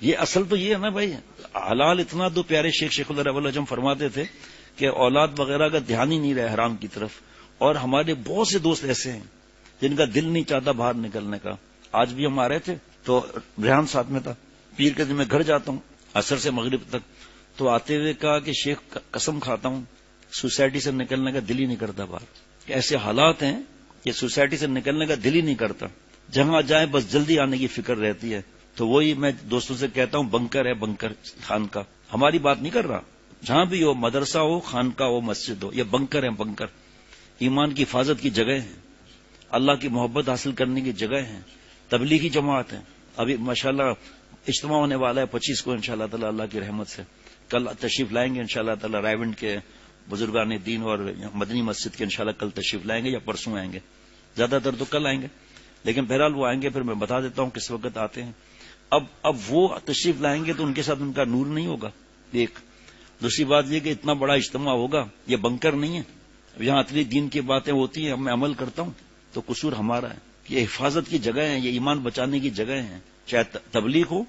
یہ اصل تو یہ ہے نا بھائی، حلال اتنا تو پیارے شیخ العرب العجم فرماتے تھے کہ اولاد وغیرہ کا دھیان ہی نہیں رہا حرام کی طرف. اور ہمارے بہت سے دوست ایسے ہیں جن کا دل نہیں چاہتا باہر نکلنے کا. آج بھی ہم آ رہے تھے تو ریحان ساتھ میں تھا. پیر کے دن میں گھر جاتا ہوں عصر سے مغرب تک، تو آتے ہوئے کہا کہ شیخ قسم کھاتا ہوں سوسائٹی سے نکلنے کا دل ہی نہیں کرتا باہر. کہ ایسے حالات ہیں کہ سوسائٹی سے نکلنے کا دل ہی نہیں کرتا، جہاں جائیں بس جلدی آنے کی فکر رہتی ہے. تو وہی میں دوستوں سے کہتا ہوں بنکر ہے بنکر خان کا. ہماری بات نہیں کر رہا، جہاں بھی ہو مدرسہ ہو خانقاہ ہو مسجد ہو، یہ بنکر ہے بنکر. ایمان کی حفاظت کی جگہ ہیں، اللہ کی محبت حاصل کرنے کی جگہ ہیں، تبلیغی جماعت ہیں. ابھی ماشاءاللہ اجتماع ہونے والا ہے 25 کو انشاءاللہ تعالی اللہ کی رحمت سے. کل تشریف لائیں گے انشاءاللہ تعالی رائے کے بزرگان دین اور مدنی مسجد کے انشاءاللہ کل تشریف لائیں گے یا پرسوں آئیں گے، زیادہ تر تو کل آئیں گے، لیکن بہرحال وہ آئیں گے. پھر میں بتا دیتا ہوں کس وقت آتے ہیں. اب وہ تشریف لائیں گے تو ان کے ساتھ ان کا نور نہیں ہوگا. ایک دوسری بات یہ کہ اتنا بڑا اجتماع ہوگا، یہ بنکر نہیں ہے. یہاں اتنی دین کی باتیں ہوتی ہیں، میں عمل کرتا ہوں تو قصور ہمارا ہے. یہ حفاظت کی جگہ ہیں، یہ ایمان بچانے کی جگہ ہیں. چاہے تبلیغ ہو،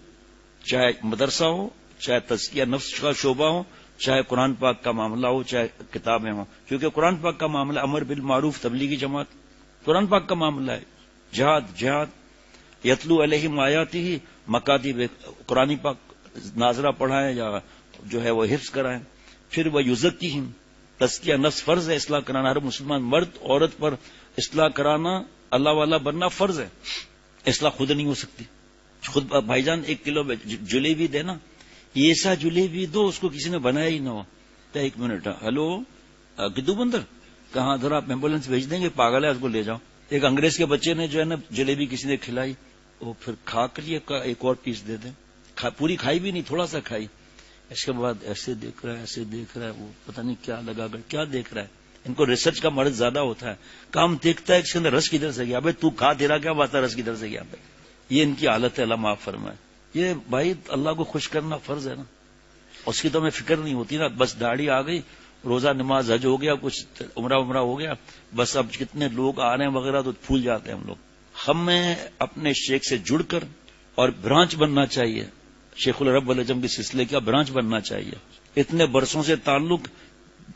چاہے مدرسہ ہو، چاہے تزکیہ نفس کا شعبہ ہو، چاہے قرآن پاک کا معاملہ ہو، چاہے کتابیں ہوں. کیونکہ قرآن پاک کا معاملہ امر بالمعروف تبلیغی جماعت قرآن پاک کا معاملہ ہے. جہاد یتلو علیہم آیاتہ مکاتب قرآن پاک ناظرہ پڑھائیں یا جو ہے وہ حفظ کرائیں. پھر وہ یزکیہم تزکیہ نفس فرض ہے، اصلاح کرانا ہر مسلمان مرد عورت پر اصلاح کرانا، اللہ والا بننا فرض ہے. اصلاح خود نہیں ہو سکتی. خود بھائی جان 1 کلو جلیبی دینا، ایسا جلیبی دو اس کو کسی نے بنایا ہی نہ ہو. 1 منٹ، ہلو گدو بندر کہاں، ذرا آپ ایمبولینس بھیج دیں گے، پاگل ہے اس کو لے جاؤ. ایک انگریز کے بچے نے جو ہے نا جلیبی کسی نے کھلائی، وہ پھر کھا کر یہ ایک اور پیس دے دیں. پوری کھائی بھی نہیں، تھوڑا سا کھائی. اس کے بعد ایسے دیکھ رہا ہے ایسے دیکھ رہا ہے، وہ پتہ نہیں کیا لگا کر کیا دیکھ رہا ہے. ان کو ریسرچ کا مرض زیادہ ہوتا ہے. کام دیکھتا ہے اس کے اندر رس کدھر سے گیا، تو کھا تیرا کیا بات ہے رس کدھر سے گیا. یہ ان کی حالت ہے، اللہ معاف فرمائے. یہ بھائی اللہ کو خوش کرنا فرض ہے نا، اس کی تو ہمیں فکر نہیں ہوتی نا. بس داڑھی آ گئی، روزہ نماز حج ہو گیا، کچھ عمرہ ہو گیا، بس اب کتنے لوگ آ رہے ہیں وغیرہ تو پھول جاتے ہیں ہم لوگ. ہمیں اپنے شیخ سے جڑ کر اور برانچ بننا چاہیے، شیخ العرب العجم کے سلسلے کا برانچ بننا چاہیے. اتنے برسوں سے تعلق،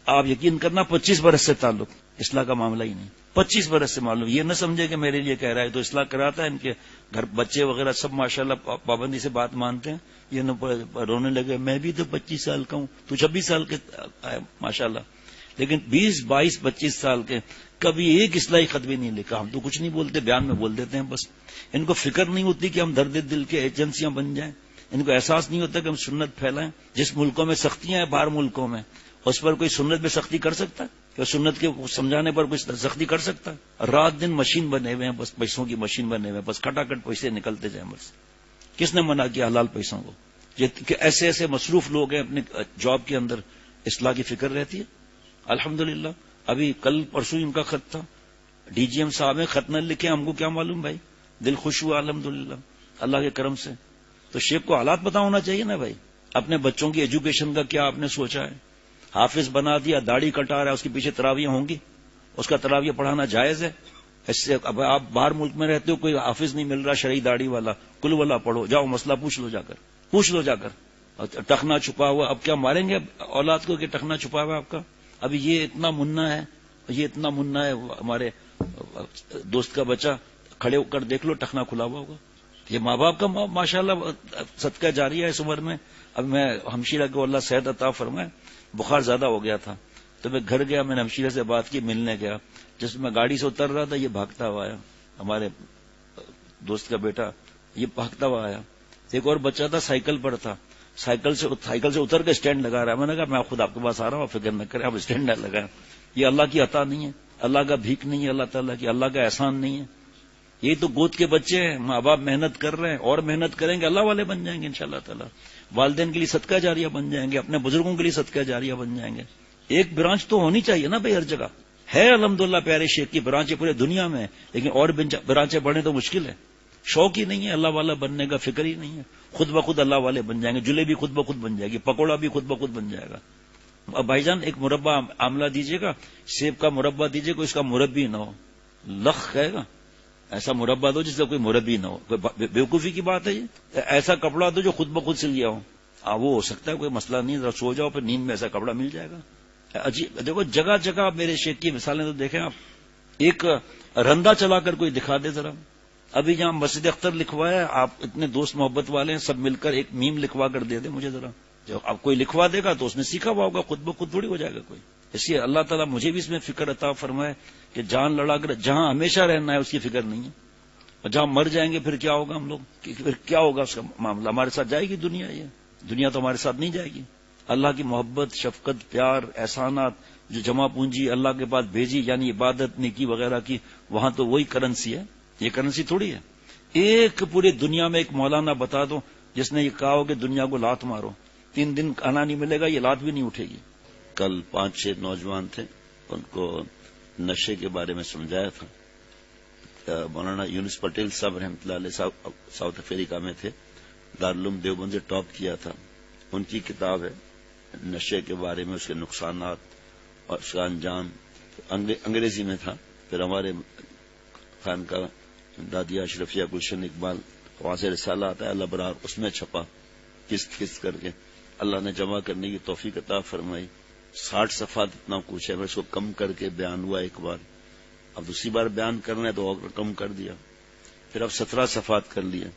آپ یقین کرنا 25 برس سے تعلق، اصلاح کا معاملہ ہی نہیں. 25 برس سے معلوم. یہ نہ سمجھے کہ میرے لیے کہہ رہا ہے تو اصلاح کراتا ہے. ان کے گھر بچے وغیرہ سب ماشاءاللہ پابندی سے بات مانتے ہیں. یہ نہ رونے لگے میں بھی تو 25 سال کا ہوں، تو 26 سال کے ماشاءاللہ، لیکن 20 22 25 سال کے کبھی ایک اصلاحی خط بھی نہیں لکھا. ہم تو کچھ نہیں بولتے، بیان میں بول دیتے ہیں بس. ان کو فکر نہیں ہوتی کہ ہم درد دل کے ایجنسیاں بن جائیں. ان کو احساس نہیں ہوتا کہ ہم سنت پھیلائیں. جس ملکوں میں سختیاں ہیں باہر ملکوں میں، اس پر کوئی سنت میں سختی کر سکتا ہے؟ کہ سنت کے سمجھانے پر کوئی سختی کر سکتا ہے؟ رات دن مشین بنے ہوئے ہیں، بس پیسوں کی مشین بنے ہوئے ہیں، بس کھٹاکھٹ پیسے نکلتے جائیں بس. کس نے منع کیا حلال پیسوں کو؟ کہ ایسے ایسے مصروف لوگ ہیں اپنے جاب کے اندر، اصلاح کی فکر رہتی ہے. الحمدللہ ابھی کل پرسوں ان کا خط تھا، ڈی جی ایم صاحب نے خط نہ لکھے، ہم کو کیا معلوم بھائی، دل خوش ہوا الحمدللہ اللہ کے کرم سے. تو شیخ کو حالات پتا ہونا چاہیے نا بھائی. اپنے بچوں کی ایجوکیشن کا کیا آپ نے سوچا ہے؟ حافظ بنا دیا، داڑھی کٹا رہا ہے، اس کے پیچھے تراویح ہوں گی؟ اس کا تراویح پڑھانا جائز ہے؟ اس سے اب آپ باہر ملک میں رہتے ہو، کوئی حافظ نہیں مل رہا شرعی داڑھی والا، کل والا پڑھو، جاؤ مسئلہ پوچھ لو جا کر. ٹخنا چھپا ہوا، اب کیا ماریں گے اولاد کو کہ ٹخنا چھپا ہوا آپ کا؟ ابھی یہ اتنا منا ہے ہمارے دوست کا بچہ، کھڑے ہو کر دیکھ لو ٹخنا کھلا ہوا ہوگا. یہ ماں باپ کا ماشاءاللہ صدقہ جاری ہے اس عمر میں. اب میں ہمشیرہ کو اللہ صحت عطا فرمائے، بخار زیادہ ہو گیا تھا تو میں گھر گیا، میں نے ہمشیرہ سے بات کی، ملنے گیا. جس میں گاڑی سے اتر رہا تھا یہ بھاگتا ہوا آیا، ہمارے دوست کا بیٹا، یہ بھاگتا ہوا آیا. ایک اور بچہ تھا سائیکل پر تھا، سائیکل سے اتر کے اسٹینڈ لگا رہا ہے. میں نے کہا میں خود آپ کے پاس آ رہا ہوں، فکر نہ کریں، آپ اسٹینڈ نہ لگائیں. یہ اللہ کی عطا نہیں ہے، اللہ کا بھیک نہیں ہے، اللہ تعالیٰ کی، اللہ کا احسان نہیں ہے. یہی تو گود کے بچے ہیں، ماں باپ محنت کر رہے ہیں اور محنت کریں گے، اللہ والے بن جائیں گے انشاءاللہ تعالیٰ. والدین کے لیے صدقہ جاریہ بن جائیں گے، اپنے بزرگوں کے لیے صدقہ جاریہ بن جائیں گے. ایک برانچ تو ہونی چاہیے نا بھائی ہر جگہ. ہے الحمدللہ پیارے شیخ کی برانچیں پورے دنیا میں، لیکن اور برانچیں بڑھیں تو مشکل ہے. شوق ہی نہیں ہے اللہ والا بننے کا، فکر ہی نہیں ہے. خود بخود اللہ والے بن جائیں گے، جلیبی خود بخود بن جائے گی، پکوڑا بھی خود بخود بن جائے گا. اب بھائی جان ایک مربع آملہ دیجیے گا، سیب کا مربع دیجیے گا، اس کا مربی نہ ہو، لخ کہے گا. ایسا مربع دو جس کا کوئی مربی نہ ہو. کوئی بیوقوفی کی بات ہے یہ؟ ایسا کپڑا دو جو خود بخود سل گیا ہو. وہ ہو سکتا ہے، کوئی مسئلہ نہیں، ذرا سو جاؤ پھر نیند میں ایسا کپڑا مل جائے گا. عجیب. دیکھو جگہ جگہ میرے شیخ کی مثالیں تو دیکھیں آپ. ایک رندا چلا کر کوئی دکھا دے ذرا. ابھی جہاں مسجد اختر لکھوایا، آپ اتنے دوست محبت والے ہیں، سب مل کر ایک میم لکھوا کر دے دیں مجھے ذرا. جو اب کوئی لکھوا دے گا تو اس نے سیکھا ہوا ہوگا، خود بخود تھوڑی ہو جائے گا کوئی. اس لیے اللہ تعالیٰ مجھے بھی اس میں فکر عطا فرمائے کہ جان لڑا کر جہاں ہمیشہ رہنا ہے اس کی فکر نہیں ہے، اور جہاں مر جائیں گے پھر کیا ہوگا ہم لوگ، پھر کیا ہوگا اس کا معاملہ. ہمارے ساتھ جائے گی دنیا؟ یہ دنیا تو ہمارے ساتھ نہیں جائے گی. اللہ کی محبت، شفقت، پیار، احسانات جو جمع پونجی اللہ کے پاس بھیجی، یعنی عبادت، نیکی وغیرہ کی، وہاں تو وہی کرنسی ہے. یہ کرنسی تھوڑی ہے. ایک پوری دنیا میں ایک مولانا بتا دو جس نے یہ کہا ہو کہ دنیا کو لات مارو، 3 دن کھانا نہیں ملے گا، یہ لات بھی نہیں اٹھے گی. کل 5-6 نوجوان تھے، ان کو نشے کے بارے میں سمجھایا تھا. مولانا یونس پٹیل صاحب رحمۃ اللہ علیہ ساؤتھ افریقہ میں تھے، دارالعلوم دیوبند سے ٹاپ کیا تھا. ان کی کتاب ہے نشے کے بارے میں، اس کے نقصانات اور اس کا انجام. انگریزی میں تھا. پھر ہمارے خانقاہ دادیا اشرفیہ گلشن اقبال وہاں سے رسالہ آتا ہے الابرار، اس میں چھپا قسط کر کے. اللہ نے جمع کرنے کی توفیق عطا فرمائی. 60 صفحات اتنا کچھ ہے. میں اس کو کم کر کے بیان ہوا ایک بار، اب دوسری بار بیان کرنا ہے تو اور کم کر دیا. پھر اب 17 صفحات کر لیے.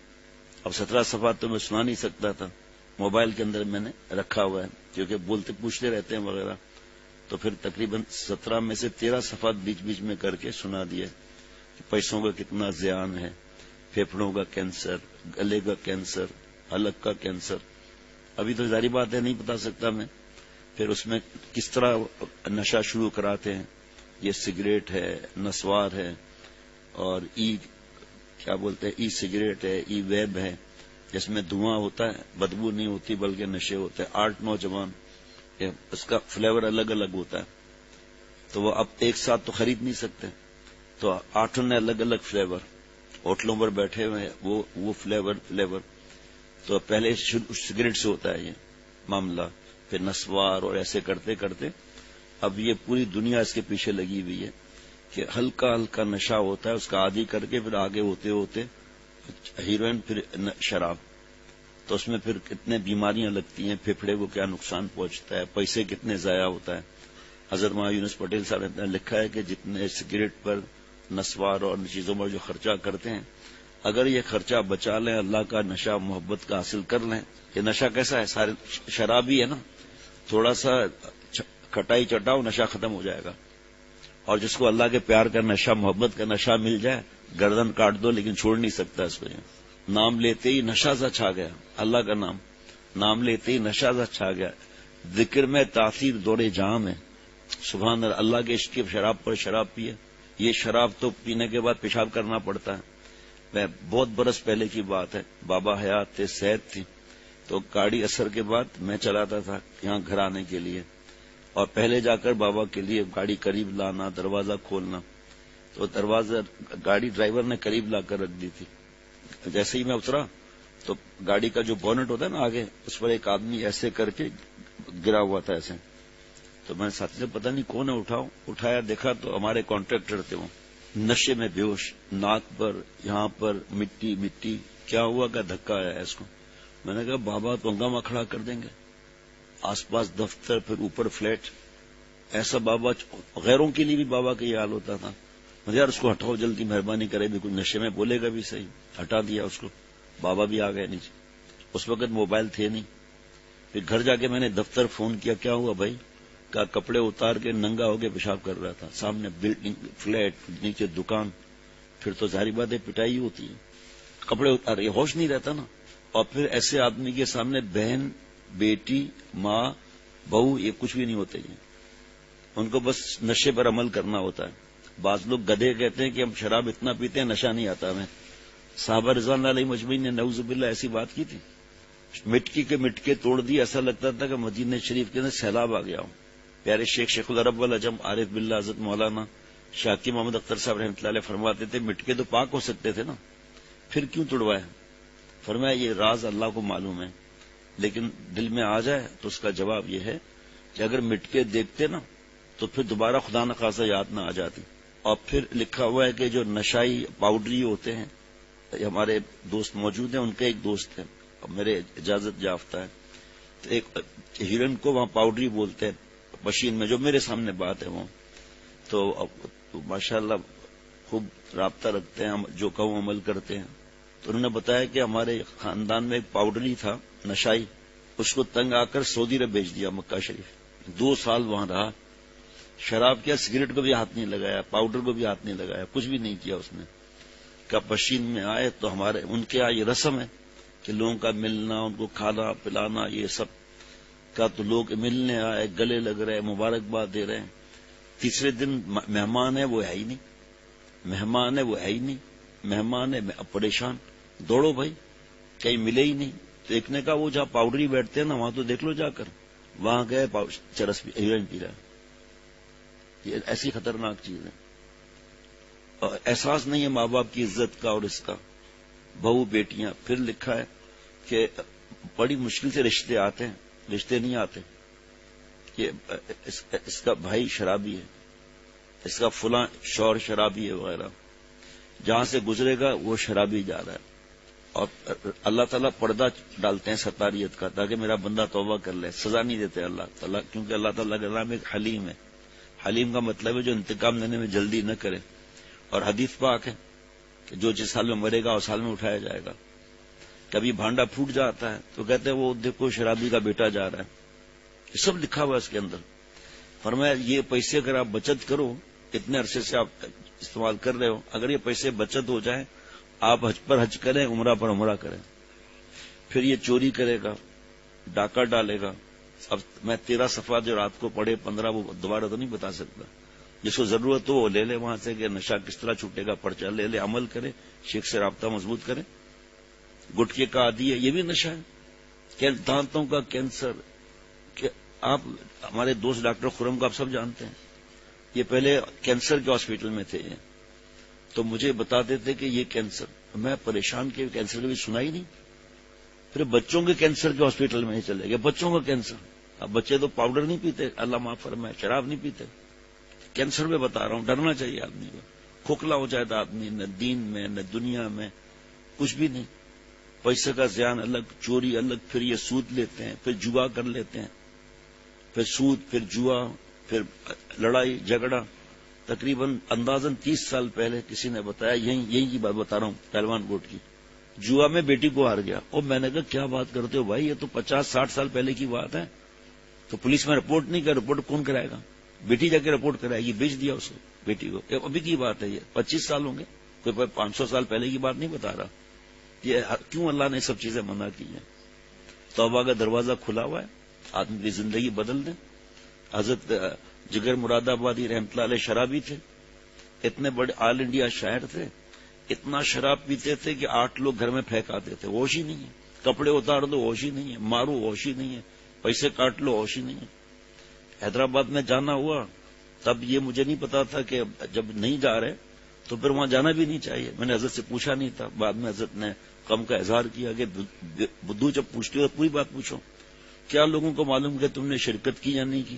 اب 17 صفحات تو میں سنا نہیں سکتا تھا، موبائل کے اندر میں نے رکھا ہوا ہے کیونکہ بولتے پوچھتے رہتے ہیں وغیرہ. تو پھر تقریباً 17 میں سے 13 صفحات بیچ بیچ میں کر کے سنا دیے کہ پیسوں کا کتنا زیان ہے، پھیپھڑوں کا کینسر، گلے کا کینسر، حلق کا کینسر. ابھی تو ظاہری بات ہے نہیں بتا سکتا میں. پھر اس میں کس طرح نشہ شروع کراتے ہیں. یہ سگریٹ ہے، نسوار ہے، اور کیا بولتے ہیں، ای سگریٹ ہے، ای ویب ہے جس میں دھواں ہوتا ہے، بدبو نہیں ہوتی بلکہ نشے ہوتے ہیں. 8 نوجوان، اس کا فلیور الگ الگ ہوتا ہے، تو وہ اب ایک ساتھ تو خرید نہیں سکتے، تو 8 نے الگ الگ فلیور ہوٹلوں پر بیٹھے ہوئے ہیں، وہ فلیور. تو پہلے سگریٹ سے ہوتا ہے یہ معاملہ، پھر نسوار، اور ایسے کرتے کرتے اب یہ پوری دنیا اس کے پیچھے لگی ہوئی ہے کہ ہلکا ہلکا نشہ ہوتا ہے، اس کا عادی کر کے پھر آگے ہوتے ہوتے ہیروئن، پھر شراب. تو اس میں پھر کتنے بیماریاں لگتی ہیں، پھیپھڑے کو کیا نقصان پہنچتا ہے، پیسے کتنے ضائع ہوتا ہے. حضرت مولانا یونس پٹیل صاحب نے لکھا ہے کہ جتنے سگریٹ پر، نسوار اور ان چیزوں پر جو خرچہ کرتے ہیں، اگر یہ خرچہ بچا لیں، اللہ کا نشہ محبت کا حاصل کر لیں. یہ نشہ کیسا ہے؟ سارے شراب ہی ہے نا، تھوڑا سا کھٹائی چٹاؤ، نشہ ختم ہو جائے گا. اور جس کو اللہ کے پیار کا نشہ، محبت کا نشہ مل جائے، گردن کاٹ دو لیکن چھوڑ نہیں سکتا اس کو. نام لیتے ہی نشہ سا چھا گیا، اللہ کا نام لیتے ہی نشہ سا چھا گیا. ذکر میں تاثیر دورے جام ہے. سبحان اللہ کے عشق کی شراب پر شراب پیے. یہ شراب تو پینے کے بعد پیشاب کرنا پڑتا ہے. میں بہت برس پہلے کی بات ہے، بابا حیات تھے، صحت تھی، تو گاڑی اثر کے بعد میں چلاتا تھا یہاں گھر آنے کے لیے، اور پہلے جا کر بابا کے لیے گاڑی قریب لانا، دروازہ کھولنا. تو دروازہ گاڑی ڈرائیور نے قریب لا کر رکھ دی تھی. جیسے ہی میں اترا تو گاڑی کا جو بونٹ ہوتا ہے نا آگے، اس پر ایک آدمی ایسے کر کے گرا ہوا تھا ایسے. تو میں ساتھی سے پتہ نہیں کون ہے، اٹھایا، دیکھا تو ہمارے کانٹریکٹر تھے. وہ نشے میں بے ہوش، ناک پر، یہاں پر مٹی. کیا ہوا کہ دھکا آیا اس کو. میں نے کہا بابا تو ہنگامہ کھڑا کر دیں گے، آس پاس دفتر، پھر اوپر فلیٹ. ایسا بابا، غیروں کے لیے بھی بابا کا یہ حال ہوتا تھا. مجھے یار اس کو ہٹاؤ جلدی، مہربانی کرے، بالکل نشے میں بولے گا بھی صحیح. ہٹا دیا اس کو. بابا بھی آ گئے نیچے. اس وقت موبائل تھے نہیں. پھر گھر جا کے میں نے دفتر فون کیا، کیا ہوا بھائی؟ کا کپڑے اتار کے ننگا ہو کے پیشاب کر رہا تھا، سامنے بلڈنگ، فلیٹ، نیچے دکان. پھر تو ظاہری بات ہے پٹائی ہوتی ہے. کپڑے اتار، یہ ہوش نہیں رہتا نا. اور پھر ایسے آدمی کے سامنے بہن، بیٹی، ماں، بہو، یہ کچھ بھی نہیں ہوتے. ان کو بس نشے پر عمل کرنا ہوتا ہے. بعض لوگ گدھے کہتے ہیں کہ ہم شراب اتنا پیتے ہیں نشہ نہیں آتا ہمیں. صحابہ رضوان علیہ مجمعین نے نعوذ باللہ ایسی بات کی تھی، مٹکی کے مٹکے توڑ دی، ایسا لگتا تھا کہ مدینہ شریف کے اندر سیلاب آ گیا ہوں. پیارے شیخ العرب والعجم عارف باللہ حضرت مولانا شاکی محمد اختر صاحب رحمۃ اللہ علیہ فرماتے تھے مٹکے تو پاک ہو سکتے تھے نا، پھر کیوں توڑوائے؟ فرمایا یہ راز اللہ کو معلوم ہے، لیکن دل میں آ جائے تو اس کا جواب یہ ہے کہ اگر مٹکے دیکھتے نا تو پھر دوبارہ خدا نخواستہ یاد نہ آ جاتی. اور پھر لکھا ہوا ہے کہ جو نشائی پاؤڈری ہوتے ہیں، ہمارے دوست موجود ہیں، ان کے ایک دوست ہیں میرے اجازت یافتہ ہے، تو ایک ہیرن کو وہاں پاؤڈری بولتے ہیں مشین میں، جو میرے سامنے بات ہے وہ تو ماشاءاللہ خوب رابطہ رکھتے ہیں، جو کہوں عمل کرتے ہیں. تو انہوں نے بتایا کہ ہمارے خاندان میں ایک پاؤڈری تھا نشائی، اس کو تنگ آ کر سعودی عرب بھیج دیا، مکہ شریف. 2 سال وہاں رہا، شراب کیا، سگریٹ کو بھی ہاتھ نہیں لگایا، پاؤڈر کو بھی ہاتھ نہیں لگایا، کچھ بھی نہیں کیا اس نے. پشین میں آئے تو ان کے یہاں یہ رسم ہے کہ لوگوں کا ملنا، ان کو کھانا پلانا، یہ سب کا. تو لوگ ملنے آئے، گلے لگ رہے، مبارکباد دے رہے ہیں. تیسرے دن مہمان ہے وہ ہے ہی نہیں، مہمان ہے وہ ہے ہی نہیں، مہمان ہے پریشان، دوڑو بھائی، کہیں ملے ہی نہیں. تو ایک نے کہا وہ جہاں پاؤڈری بیٹھتے ہیں نا وہاں تو دیکھ لو جا کر. وہاں گئے، چرس ہیروئن پی رہا ہے. یہ ایسی خطرناک چیز ہے. احساس نہیں ہے ماں باپ کی عزت کا اور اس کا. بہو بیٹیاں، پھر لکھا ہے کہ بڑی مشکل سے رشتے آتے ہیں، رشتے نہیں آتے. کہ اس کا بھائی شرابی ہے، اس کا فلاں شوہر شرابی ہے وغیرہ، جہاں سے گزرے گا وہ شرابی جا رہا ہے. اور اللہ تعالیٰ پردہ ڈالتے ہیں ستاریت کا تاکہ میرا بندہ توبہ کر لے. سزا نہیں دیتے اللہ تعالیٰ، کیونکہ اللہ تعالیٰ کا نام ایک حلیم ہے. حلیم کا مطلب ہے جو انتقام لینے میں جلدی نہ کرے. اور حدیث پاک ہے کہ جو جس حال میں مرے گا اس حال میں اٹھایا جائے گا. کبھی بھانڈا پھوٹ جاتا ہے تو کہتے ہیں وہ دیکھو شرابی کا بیٹا جا رہا ہے. یہ سب لکھا ہوا ہے اس کے اندر. فرمایا یہ پیسے اگر آپ بچت کرو، اتنے عرصے سے آپ استعمال کر رہے ہو، اگر یہ پیسے بچت ہو جائیں، آپ حج پر حج کریں، عمرہ پر عمرہ کریں. پھر یہ چوری کرے گا، ڈاکہ ڈالے گا. اب میں 13 صفحات جو رات کو پڑھے 15 وہ دوبارہ تو نہیں بتا سکتا. جس کو ضرورت ہو وہ لے لے وہاں سے کہ نشہ کس طرح چھوٹے گا، پرچہ لے لے، عمل کرے، شیخ سے رابطہ مضبوط کرے. گٹکے کا عادی ہے، یہ بھی نشہ ہے. دانتوں کا کینسر، کہ آپ ہمارے دوست ڈاکٹر خرم کو آپ سب جانتے ہیں، یہ پہلے کینسر کے ہاسپٹل میں تھے. تو مجھے بتاتے تھے کہ یہ کینسر، میں پریشان کہ کینسر کبھی سنا ہی نہیں. پھر بچوں کے کینسر کے ہاسپٹل میں ہی چلے گئے. بچوں کا کینسر، اب بچے تو پاؤڈر نہیں پیتے، اللہ معاف فرمائے، شراب نہیں پیتے. کینسر میں بتا رہا ہوں، ڈرنا چاہیے آدمی کو. کھوکھلا ہو جائے تو آدمی نہ دین میں نہ دنیا میں کچھ بھی نہیں. پیسے کا زیان الگ، چوری الگ، پھر یہ سود لیتے ہیں، پھر جوا کر لیتے ہیں، پھر سود، پھر جوا، پھر لڑائی جھگڑا. تقریباً اندازاً 30 سال پہلے کسی نے بتایا، یہی کی بات بتا رہا ہوں، پہلوان کوٹ کی، جوا میں بیٹی کو ہار گیا. اور میں نے کہا کیا بات کرتے ہو بھائی، یہ تو 50-60 سال پہلے کی بات ہے. تو پولیس میں رپورٹ نہیں کر، رپورٹ کون کرائے گا؟ بیٹی جا کے رپورٹ کرائے گی. بیچ دیا اسے، بیٹی کو. ابھی کی بات ہے، یہ 25 سال ہوں گے، کوئی 500 سال پہلے کی بات نہیں بتا رہا. یہ کیوں اللہ نے سب چیزیں منع کی ہیں؟ توبہ کا دروازہ کھلا ہوا ہے، آدمی کی زندگی بدل دیں. حضرت جگر مراد آبادی رحمۃ اللہ علیہ شرابی تھے، اتنے بڑے آل انڈیا شاعر تھے، اتنا شراب پیتے تھے کہ 8 لوگ گھر میں پھینک آتے تھے. ہوش ہی نہیں ہے. کپڑے اتار دو ہوش ہی نہیں ہے، مارو ہوش ہی نہیں ہے، پیسے کاٹ لو ہوش ہی نہیں ہے. حیدرآباد میں جانا ہوا تب یہ مجھے نہیں پتا تھا کہ جب نہیں جا رہے تو پھر وہاں جانا بھی نہیں چاہیے. میں نے حضرت سے پوچھا نہیں تھا، بعد میں حضرت نے غم کا اظہار کیا کہ بدھو جب پوچھتے ہو پوری بات پوچھو. کیا لوگوں کو معلوم کہ تم نے شرکت کی یا نہیں کی؟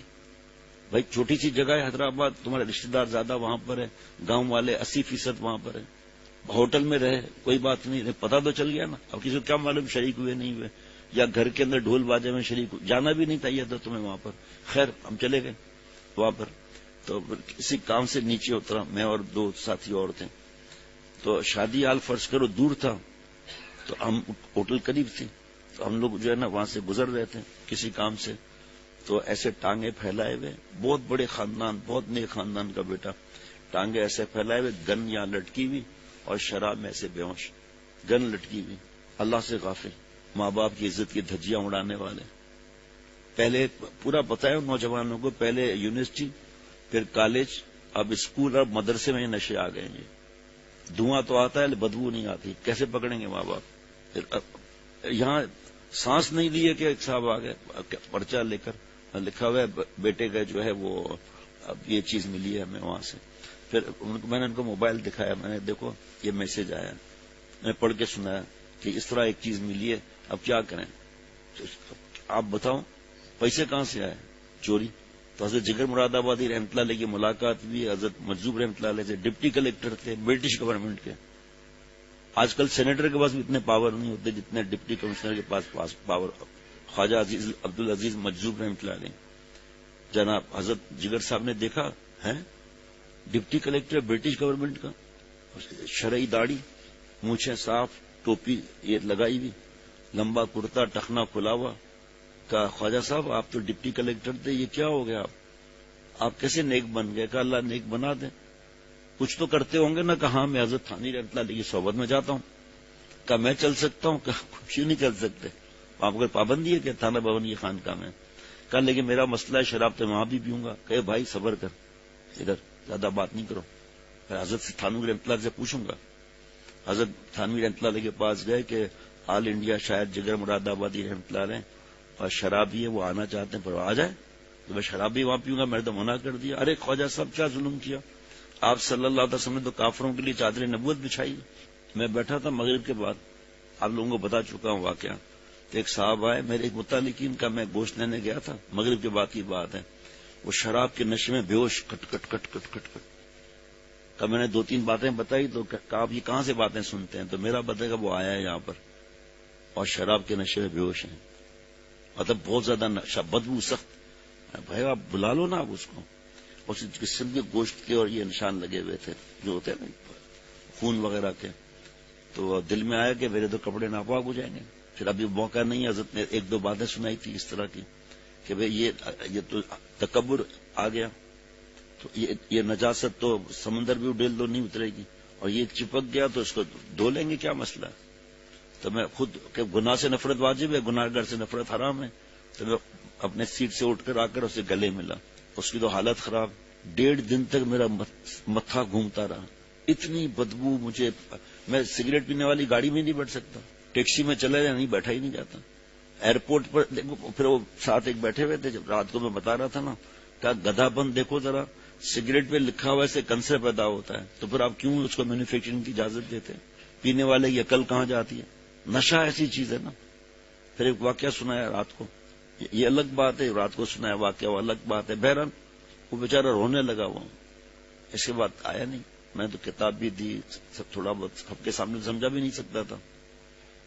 بھائی چھوٹی سی جگہ ہے حیدرآباد، تمہارے رشتہ دار زیادہ وہاں پر ہے، گاؤں والے 80% وہاں پر ہیں. ہوٹل میں رہے کوئی بات نہیں، پتا تو چل گیا نا. اب کسی کو کیا معلوم شریک ہوئے نہیں ہوئے، یا گھر کے اندر ڈھول باجے میں شریک ہوئے. جانا بھی نہیں چاہیے تھا تمہیں وہاں پر. خیر ہم چلے گئے وہاں پر. تو کسی کام سے نیچے اترا، میں اور 2 ساتھی اور تھے. تو شادی حال فرض کرو دور تھا، تو ہم ہوٹل قریب تھی، تو ہم لوگ جو ہے نا وہاں سے گزر رہے تھے کسی کام سے. تو ایسے ٹانگیں پھیلائے ہوئے، بہت بڑے خاندان، بہت نیک خاندان کا بیٹا، ٹانگیں ایسے پھیلائے ہوئے، گن یہاں لٹکی ہوئی، اور شراب میں ایسے بے ہوش، گن لٹکی ہوئی. اللہ سے غافل، ماں باپ کی عزت کی دھجیاں اڑانے والے. پہلے پورا پتہ ہے نوجوانوں کو، پہلے یونیورسٹی، پھر کالج، اب اسکول اور مدرسے میں یہ نشے آ گئے ہیں. دھواں تو آتا ہے بدبو نہیں آتی. کیسے پکڑیں گے ماں باپ؟ پھر یہاں سانس نہیں لیے کہ ایک صاحب آ گئے پرچہ لے کر، لکھا ہوا ہے بیٹے کا جو ہے وہ اب یہ چیز ملی ہے ہمیں وہاں سے. پھر میں نے ان کو موبائل دکھایا، میں نے دیکھو یہ میسج آیا، میں پڑھ کے سنایا کہ اس طرح ایک چیز ملی ہے، اب کیا کریں؟ آپ بتاؤ پیسے کہاں سے آئے؟ چوری. تو حضرت جگر مراد آبادی رحمۃ اللہ علیہ کی ملاقات بھی حضرت مجذوب رحمۃ اللہ علیہ سے، ڈپٹی کلیکٹر تھے برٹش گورنمنٹ کے. آج کل سینیٹر کے پاس بھی اتنے پاور نہیں ہوتے جتنے ڈپٹی کمشنر کے پاس پاور. خواجہ عبدالعزیز مجذوب رحمۃ اللہ علیہ، جناب حضرت جگر صاحب نے دیکھا ہے ڈپٹی کلیکٹر برٹش گورنمنٹ کا، شرعی داڑھی، مونچھیں صاف، ٹوپی یہ لگائی ہوئی، لمبا کرتا، ٹخنا کھلا ہوا. کہا خواجہ صاحب آپ تو ڈپٹی کلیکٹر تھے، یہ کیا ہو گیا آپ کیسے نیک بن گئے؟ کہا اللہ نیک بنا دے، کچھ تو کرتے ہوں گے نا. کہا میں حضرت تھانوی رحمۃ اللہ علیہ کی صحبت میں جاتا ہوں. کہا میں چل سکتا ہوں؟ کہا کیوں نہیں چل سکتے، وہاں پر پابندی ہے کہ تھانہ بھون کی خانقاہ میں. کہا لیکن میرا مسئلہ ہے شراب تو وہاں بھی پیوں گا. کہ بھائی صبر کر، ادھر زیادہ بات نہیں کرو، پھر حضرت تھانوی رحمۃ اللہ سے پوچھوں گا. حضرت تھانوی رحمۃ اللہ علیہ کے پاس گئے کہ آل انڈیا شاعر جگر مراد آبادی رحمۃ اللہ علیہ اور شرابی ہے، وہ آنا چاہتے ہیں، پر آ جائے. تو میں شرابی وہاں پیوں گا، میں نے تو منع کر دیا. ارے خواجہ صاحب کیا ظلم کیا، آپ صلی اللہ علیہ وسلم نے تو کافروں کے لیے چادر نبوت بچھائی. میں بیٹھا تھا مغرب کے بعد، آپ لوگوں کو بتا چکا ہوں واقعہ. تو ایک صاحب آئے میرے متعلقین کا، میں گوشت لینے گیا تھا، مغرب کے بعد کی بات ہے. وہ شراب کے نشے میں بے ہوش کٹ کٹ کٹ کٹ کٹ کٹ. کب میں نے 2-3 باتیں بتائی تو کہا آپ یہ کہاں سے باتیں سنتے ہیں؟ تو میرا بتائے گا وہ آیا ہے یہاں پر اور شراب کے نشے میں بے ہوش ہیں، مطلب بہت زیادہ نشہ، بدبو سخت. بھائی آپ بلا لو نا آپ اس کو. اس قسم کے گوشت کے اور یہ نشان لگے ہوئے تھے جو ہوتے ہیں نا خون وغیرہ کے. تو دل میں آیا کہ میرے تو کپڑے ناپاک ہو جائیں گے. پھر ابھی موقع نہیں، حضرت نے 1-2 باتیں سنائی تھی اس طرح کی کہ بھئی یہ تو تکبر آ گیا، تو یہ نجاست تو سمندر بھی ڈیل دو نہیں اترے گی، اور یہ چپک گیا تو اس کو دھو لیں گے، کیا مسئلہ ہے؟ تو میں خود کہ گناہ سے نفرت واجب ہے، گناہ گر سے نفرت حرام ہے. تو میں اپنے سیٹ سے اٹھ کر آ کر اسے گلے ملا. اس کی تو حالت خراب. 1.5 دن تک میرا متھا گھومتا رہا، اتنی بدبو مجھے. میں سگریٹ پینے والی گاڑی میں نہیں بیٹھ سکتا، ٹیکسی میں چلا جائے نہیں بیٹھا ہی نہیں جاتا. ایئرپورٹ پر پھر وہ ساتھ ایک بیٹھے ہوئے تھے، جب رات کو میں بتا رہا تھا نا، کہا گدھا بند دیکھو ذرا، سگریٹ پہ لکھا ہوا ہے کینسر پیدا ہوتا ہے، تو پھر آپ کیوں اس کو مینوفیکچرنگ کی اجازت دیتے؟ پینے والے کی عقل کہاں جاتی ہے؟ نشہ ایسی چیز ہے نا. پھر ایک واقعہ سنایا رات کو، یہ الگ بات ہے، رات کو سنایا واقعہ وہ الگ بات ہے. بہرحال وہ بیچارہ رونے لگا. وہ اس کے بعد آیا نہیں. میں تو کتاب بھی دی، سب تھوڑا بہت سب کے سامنے سمجھا بھی نہیں سکتا تھا.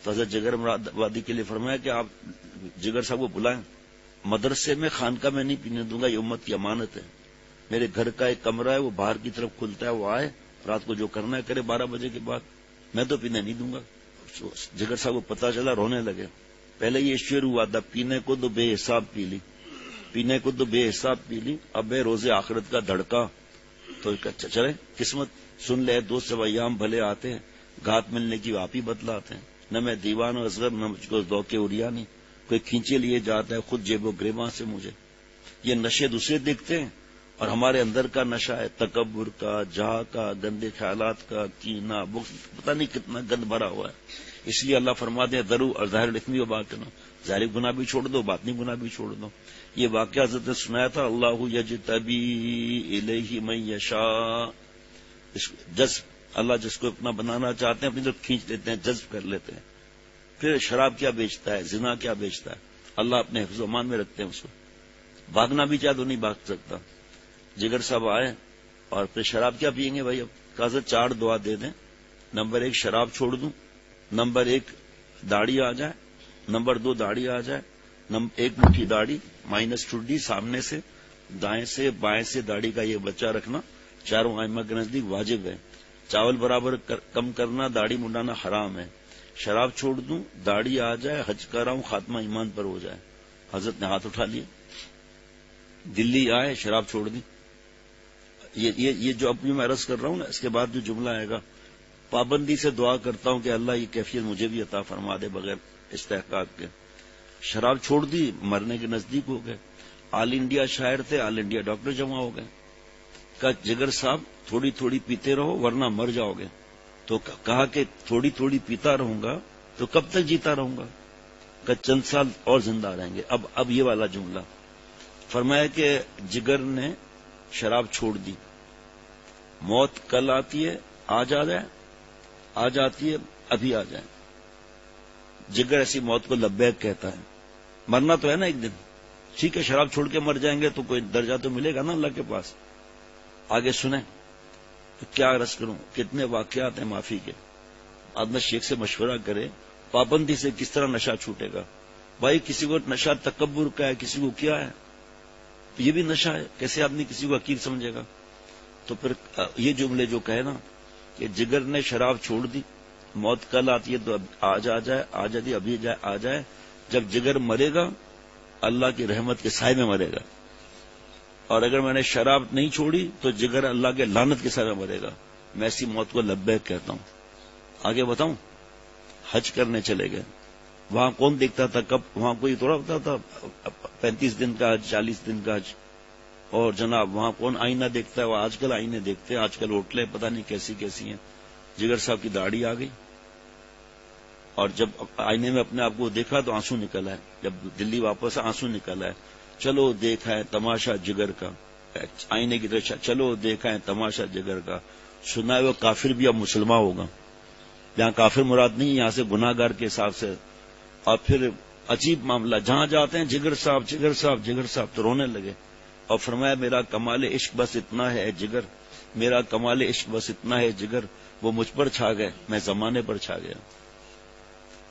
تو حضرت جگر مراد آبادی کے لیے فرمایا کہ آپ جگر صاحب کو بلائیں، مدرسے میں خانقاہ میں نہیں پینے دوں گا، یہ امت کی امانت ہے. میرے گھر کا ایک کمرہ ہے، وہ باہر کی طرف کھلتا ہے، وہ آئے رات کو جو کرنا ہے کرے 12 بجے کے بعد، میں تو پینے نہیں دوں گا. جگر صاحب کو پتا چلا، رونے لگے. پہلے یہ شعر ہوا تھا، پینے کو تو بے حساب پی لی، پینے کو تو بے حساب پی لی، اب ہے روزے آخرت کا دھڑکا. تو چلے قسمت سن لے دوست، جب ایام بھلے آتے ہیں، گھات ملنے کی آپ ہی بتلاتے ہیں. نہ میں دیوان و اصغر، نہ مجھ کو ذوق اوریانی، کوئی کھینچے لیے جاتا ہے خود جیب و گریباں سے مجھے. یہ نشے دوسرے دیکھتے ہیں اور ہمارے اندر کا نشہ ہے تکبر کا، جہا کا، گندے خیالات کا، کینہ، بغض، پتہ نہیں کتنا گند بھرا ہوا ہے. اس لیے اللہ فرماتے ہیں ذرو اور ظاہر الاثم و باطن، ظاہری گناہ بھی چھوڑ دو، باطنی گناہ بھی چھوڑ دو. یہ واقعہ حضرت نے سنایا تھا، اللہ یجتبی الیہ من یشاء. جذب، اللہ جس کو اپنا بنانا چاہتے ہیں اپنی طرف کھینچ لیتے ہیں، جذب کر لیتے ہیں. پھر شراب کیا بیچتا ہے، زنا کیا بیچتا ہے، اللہ اپنے حفظ و امان میں رکھتے ہیں اس کو. بھاگنا بھی چاہے تو نہیں بھاگ سکتا. جگر صاحب آئے اور پھر شراب کیا پیئیں گے بھائی؟ اب کہا سر 4 دعا دے دیں. نمبر 1 شراب چھوڑ دوں، نمبر 1 داڑھی آ جائے، نمبر 2 داڑھی آ جائے، 1 مٹھی داڑھی مائنس ٹوڈی، سامنے سے دائیں سے بائیں سے داڑھی کا یہ بچہ رکھنا 4 ائمہ کے نزدیک واجب ہے. چاول برابر کم کرنا، داڑھی منڈانا حرام ہے. شراب چھوڑ دوں، داڑھی آ جائے، حج کراؤں، خاتمہ ایمان پر ہو جائے. حضرت نے ہاتھ اٹھا لیے، دلی آئے، شراب چھوڑ دی. یہ جو اب میں عرض کر رہا ہوں نا، اس کے بعد جو جملہ آئے گا، پابندی سے دعا کرتا ہوں کہ اللہ یہ کیفیت مجھے بھی عطا فرما دے بغیر استحقاق کے. شراب چھوڑ دی، مرنے کے نزدیک ہو گئے. آل انڈیا شاعر تھے، آل انڈیا ڈاکٹر جمع ہو گئے. کہا جگر صاحب تھوڑی تھوڑی پیتے رہو ورنہ مر جاؤ گے. تو کہا کہ تھوڑی تھوڑی پیتا رہوں گا تو کب تک جیتا رہوں گا؟ کہ چند سال اور زندہ رہیں گے. اب یہ والا جملہ فرمایا کہ جگر نے شراب چھوڑ دی، موت کل آتی ہے، آج آ جائے، آج آتی ہے، ابھی آ جائے. جگر ایسی موت کو لبیک کہتا ہے. مرنا تو ہے نا ایک دن، ٹھیک ہے شراب چھوڑ کے مر جائیں گے تو کوئی درجہ تو ملے گا نا اللہ کے پاس. آگے سنیں تو کیا عرض کروں, کتنے واقعات ہیں معافی کے. آدمی شیخ سے مشورہ کرے پابندی سے کس طرح نشہ چھوٹے گا. بھائی کسی کو نشہ تکبر کا ہے, کسی کو کیا ہے, یہ بھی نشہ ہے. کیسے آدمی کسی کو حقیر سمجھے گا. تو پھر یہ جملے جو کہے نا کہ جگر نے شراب چھوڑ دی, موت کل آتی ہے تو آج آ جائے, آ جاتی ابھی آ جائے. جب جگر مرے گا اللہ کی رحمت کے سائے میں مرے گا, اور اگر میں نے شراب نہیں چھوڑی تو جگر اللہ کے لعنت کے سائے میں مرے گا. میں ایسی موت کو لبیک کہتا ہوں. آگے بتاؤں, حج کرنے چلے گئے, وہاں کون دیکھتا تھا کب, وہاں کوئی تھوڑا ہوتا تھا 35 دن کا حج, 40 دن کا حج. اور جناب وہاں کون آئینہ دیکھتا ہے, وہ آج کل آئینے دیکھتے ہیں, آج کل ہوٹلیں پتہ نہیں کیسی کیسی ہیں. جگر صاحب کی داڑھی آ گئی, اور جب آئینے میں اپنے آپ کو دیکھا تو آنسو نکل آئے. جب دلی واپس آنسو نکل آئے. چلو دیکھا ہے تماشا جگر کا, آئینے کی طرح چلو دیکھا ہے تماشا جگر کا. سنا ہے وہ کافر بھی اب مسلمان ہوگا. یہاں کافر مراد نہیں, یہاں سے گناہ گار کے حساب سے. اور پھر عجیب معاملہ, جہاں جاتے ہیں جگر صاحب جگر صاحب جگر صاحب, تو رونے لگے. اور فرمایا میرا کمال عشق بس اتنا ہے جگر, میرا کمال عشق بس اتنا ہے جگر, وہ مجھ پر چھا گئے میں زمانے پر چھا گیا.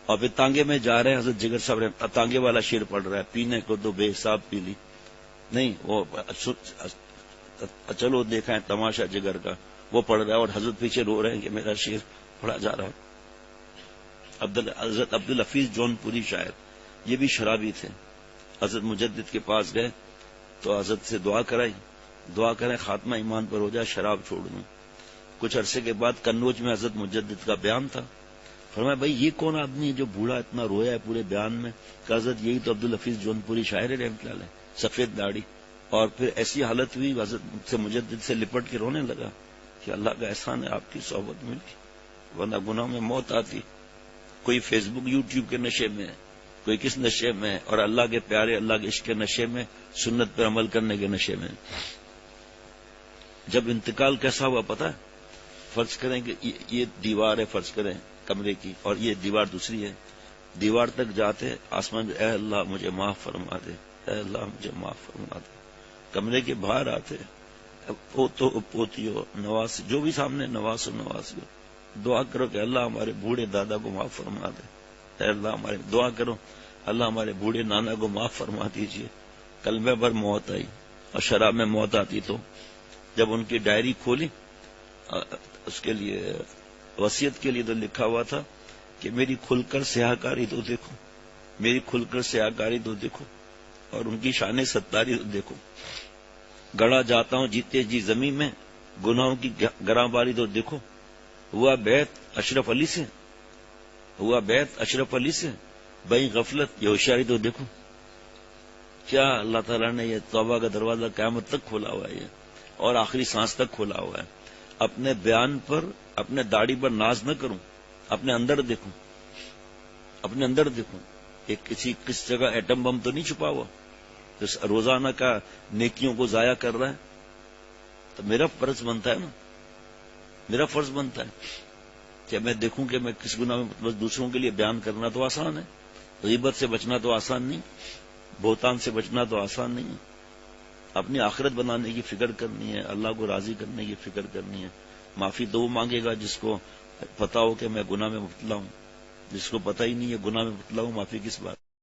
اور پھر تانگے میں جا رہے ہیں, حضرت جگر صاحب تانگے والا شعر پڑھ رہا ہے, پینے کو تو بے حساب پی لی, نہیں وہ چلو دیکھا ہے تماشا جگر کا وہ پڑھ رہا ہے, اور حضرت پیچھے رو رہے ہیں کہ میرا شعر پڑھا جا رہا ہے. حضرت عبدالحفیظ جون پوری شاعر, یہ بھی شرابی تھے. حضرت مجدد کے پاس گئے تو حضرت سے دعا کرائی, دعا کریں خاتمہ ایمان پر ہو جائے, شراب چھوڑ دوں. کچھ عرصے کے بعد کنوج میں حضرت مجدد کا بیان تھا. فرمایا بھائی یہ کون آدمی ہے جو بوڑھا اتنا رویا ہے پورے بیان میں. کہ حضرت یہی تو عبدالحفیظ جون پوری شاعر رحمۃ اللہ علیہ, سفید داڑھی. اور پھر ایسی حالت ہوئی حضرت سے مجدد سے لپٹ کے رونے لگا کہ اللہ کا احسان ہے آپ کی صحبت ملی, ورنہ گناہ میں موت آتی. کوئی فیس بک یوٹیوب کے نشے میں ہے, کوئی کس نشے میں ہے, اور اللہ کے پیارے اللہ کے عشق کے نشے میں, سنت پر عمل کرنے کے نشے میں. جب انتقال کیسا ہوا پتہ ہے, فرض کریں کہ یہ دیوار ہے فرض کریں کمرے کی, اور یہ دیوار دوسری ہے. دیوار تک جاتے آسمان اے اللہ مجھے معاف فرما دے, اے اللہ مجھے معاف فرما دے. کمرے کے باہر آتے پوتو پوتیو نواسی, جو بھی سامنے نواس و نواسی, دعا کرو کہ اللہ ہمارے بوڑھے دادا کو معاف فرما دے. اے اللہ ہمارے, دعا کرو اللہ ہمارے بوڑھے نانا کو معاف فرما دیجئے. کلمے پر موت آئی, اور شراب میں موت آتی. تو جب ان کی ڈائری کھولی, اس کے لیے وصیت کے لیے تو لکھا ہوا تھا کہ میری کھل کر سیاہ کاری تو دیکھو, میری کھل کر سیاہ کاری تو دیکھو, اور ان کی شان ستاری تو دیکھو. گڑا جاتا ہوں جیتے جی زمین میں, گناہوں کی گراں باری تو دیکھو. ہوا بیعت اشرف علی سے, ہوا بیعت اشرف علی سے, بئی غفلت یہ ہوشیاری تو دیکھو. کیا اللہ تعالیٰ نے یہ توبہ کا دروازہ قیامت تک کھولا ہوا ہے, اور آخری سانس تک کھولا ہوا ہے. اپنے بیان پر, اپنے داڑھی پر ناز نہ کروں, اپنے اندر دیکھوں, اپنے اندر دیکھوں. ایک کس جگہ ایٹم بم تو نہیں چھپا ہوا جو روزانہ کا نیکیوں کو ضائع کر رہا ہے. تو میرا فرض بنتا ہے نا, میرا فرض بنتا ہے کہ میں دیکھوں کہ میں کس گناہ میں, بس دوسروں کے لیے بیان کرنا تو آسان ہے, غیبت سے بچنا تو آسان نہیں, بہتان سے بچنا تو آسان نہیں ہے. اپنی آخرت بنانے کی فکر کرنی ہے, اللہ کو راضی کرنے کی فکر کرنی ہے. معافی تو وہ مانگے گا جس کو پتا ہو کہ میں گناہ میں مبتلا ہوں, جس کو پتہ ہی نہیں ہے گناہ میں مبتلا ہوں, معافی کس بات.